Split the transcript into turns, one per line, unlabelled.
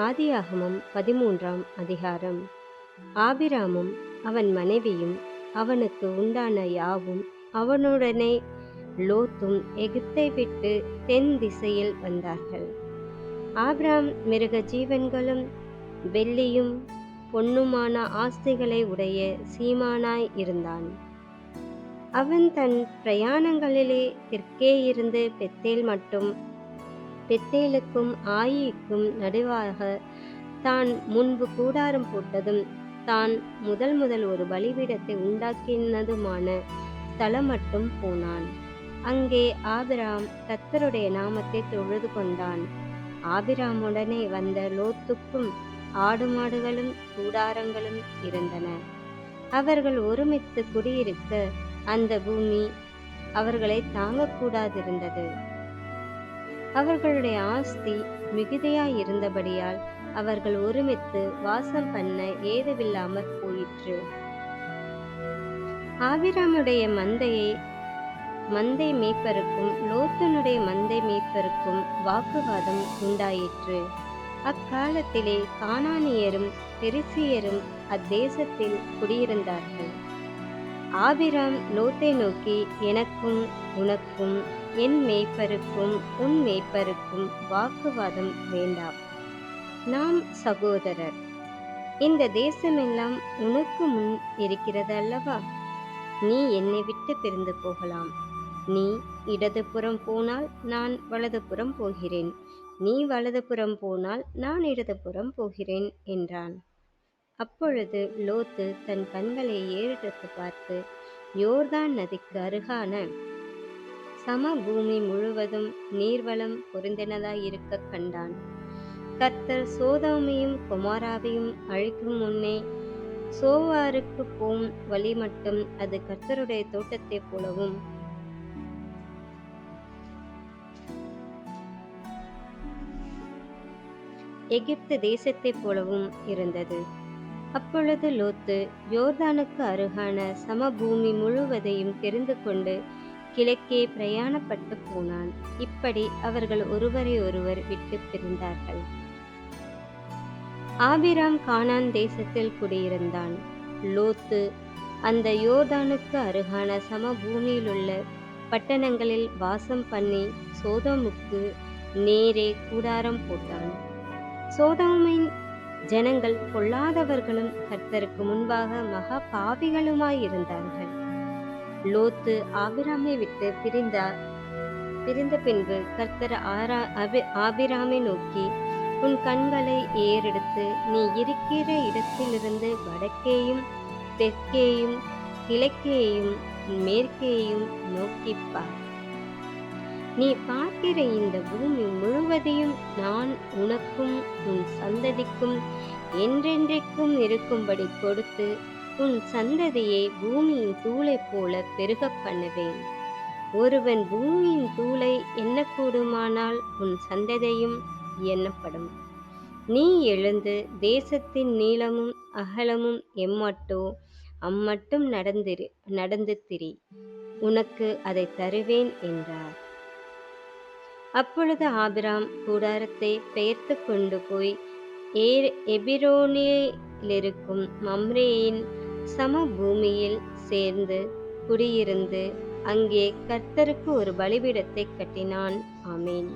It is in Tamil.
ஆதியாகமம் 13ஆம் அதிகாரம். ஆபிராமும் அவன் மனைவியும் அவனுக்கு உண்டான யாவும் அவனுடனே லோத்தும் எகிப்தை விட்டு தென் திசையில் வந்தார்கள். ஆபிராம் மிருக ஜீவன்களும் வெள்ளியும் பொன்னுமான ஆஸ்திகளை உடைய சீமானாய் இருந்தான். அவன் தன் பிரயாணங்களிலே தெற்கே இருந்து பெத்தேல் மட்டும், பெத்தேலுக்கும் ஆயிக்கும் நடுவாக தான் முன்பு கூடாரம் போட்டதும் தான் முதல் ஒரு பலிபீடத்தை உண்டாக்கினதுமான ஸ்தலம் மட்டும் போனான். அங்கே ஆபிராம் கர்த்தருடைய நாமத்தை தொழுது கொண்டான். ஆபிராமுடனே வந்த லோத்துக்கும் ஆடு மாடுகளும் கூடாரங்களும் இருந்தன. அவர்கள் ஒருமித்து குடியிருக்க அந்த பூமி அவர்களை தாங்கக்கூடாதிருந்தது. அவர்களுடைய ஆஸ்தி மிகுதியாயிருந்தபடியால் அவர்கள் ஒருமித்து வாசம் பண்ண ஏதுவில்லாமற் போயிற்று. ஆபிராமுடைய மந்தை மேய்ப்பருக்கும் லோத்தனுடைய மந்தை மேய்ப்பருக்கும் வாக்குவாதம் உண்டாயிற்று. அக்காலத்திலே கானானியரும் பெரிசியரும் அத்தேசத்தில் குடியிருந்தார்கள். ஆபிராம் லோத்தை நோக்கி, எனக்கும் உனக்கும் என் மேய்ப்பருக்கும் உன் மேய்ப்பருக்கும் வாக்குவாதம் வேண்டாம். நாம் சகோதரர். இந்த தேசமெல்லாம் உனக்கு முன் இருக்கிறது அல்லவா? நீ என்னை விட்டு பிரிந்து போகலாம். நீ இடதுபுறம் போனால் நான் வலதுபுறம் போகிறேன், நீ வலதுபுறம் போனால் நான் இடதுபுறம் போகிறேன் என்றான். அப்பொழுது லோத்து தன் கண்களை ஏறெடுத்து பார்த்து யோர்தான் நதிக்கு அருகான சமபூமி முழுவதும் நீர்வளம் பொருந்தினதாயிருக்க கண்டான். கர்த்தர் சோதோமையும் கொமோராவையும் அழிக்கும் முன்னே சோவாருக்கு போம் வழி மட்டும் அது கர்த்தருடைய தோட்டத்தைப் போலவும் எகிப்து தேசத்தைப் போலவும் இருந்தது. அப்பொழுது லோத்து யோர்தானுக்கு அருகான சமபூமி முழுவதையும் தெரிந்து கொண்டு கிழக்கே பிரயாணப்பட்டு போனான். இப்படி அவர்கள் ஒருவரை ஒருவர் விட்டு பிரிந்தார்கள். ஆபிராம் கானான் தேசத்தில் குடியிருந்தான். லோத்து அந்த யோர்தானுக்கு அருகான சமபூமியிலுள்ள பட்டணங்களில் வாசம் பண்ணி சோதோமுக்கு நேரே கூடாரம் போட்டான். சோதோமின் ஜனங்கள் பொல்லாதவர்களும் கர்த்தருக்கு முன்பாக மகா பாவிகளுமாயிருந்தார்கள். லோத்து ஆபிராமை விட்டு பிரிந்த பின்பு கர்த்தர் ஆபிராமை நோக்கி, உன் கண்களை ஏறெடுத்து நீ இருக்கிற இடத்திலிருந்து வடக்கேயும் தெற்கேயும் கிழக்கேயும் மேற்கேயும் நோக்கிப்பார். நீ பார்க்கிற இந்த பூமி முழுவதையும் நான் உனக்கும் உன் சந்ததிக்கும் என்றென்றைக்கும் இருக்கும்படி கொடுத்து உன் சந்ததியை பூமியின் தூளை போல பெருக பண்ணுவேன். ஒருவன் பூமியின் தூளை எண்ணக்கூடுமானால் உன் சந்ததியும் எண்ணப்படும். நீ எழுந்து தேசத்தின் நீளமும் அகலமும் எம்மட்டோ அம்மட்டும் நடந்து திரி, உனக்கு அதை தருவேன் என்றார். அப்பொழுது ஆபிராம் கூடாரத்தை பெயர்த்து கொண்டு போய் எபிரோனிலிருக்கும் மம்ரேயின் சமபூமியில் சேர்ந்து குடியிருந்து அங்கே கர்த்தருக்கு ஒரு பலிபீடத்தை கட்டினான். ஆமேன்.